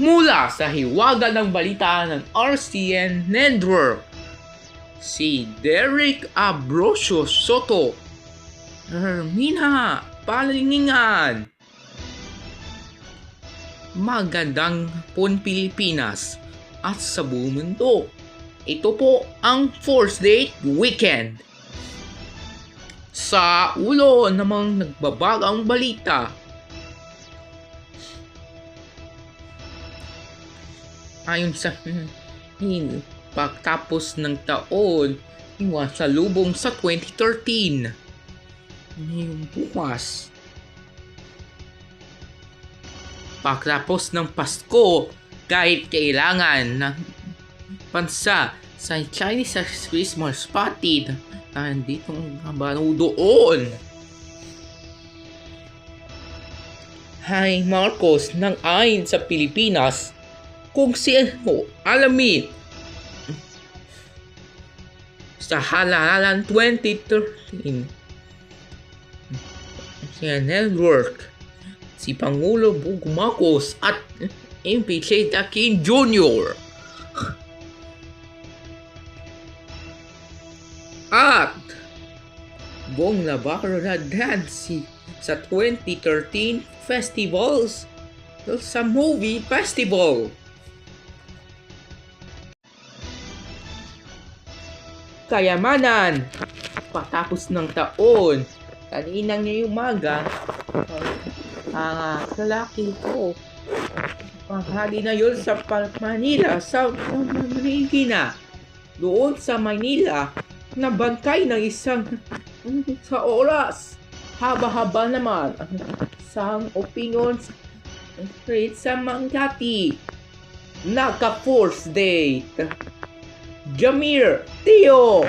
Mula sa hiwaga ng balita ng RCN Network, si Derek Ambrosio Soto, Hermina Palalingan. Magandang hapon Pilipinas at sa buong mundo. Ito po ang Force Date Weekend. Sa ulo namang nagbabagang balita, ayon sa pagtapos ng taon, iwasalubong sa 2013. Ngayong bukas, pagtapos ng Pasko, kahit kailangan ng bansa sa Chinese Christmas party, nandito ang bano doon. Hay Marcos ng ayon sa Pilipinas, kung sino alamin sa halalan 2013 si Network, si Pangulo Bongbong Marcos at MP Daquin Jr. at Bong Navarro dance sa 2013 festivals sa movie festival. Kayamanan patapos ng taon, kaninang ngayong umaga, ang lalaki ko hali na yun sa Manila, sa Marikina, doon sa Manila, nabangkay ng isang sa oras, haba-haba naman sa opinion sa Makati. Naka-force date Jamir Tio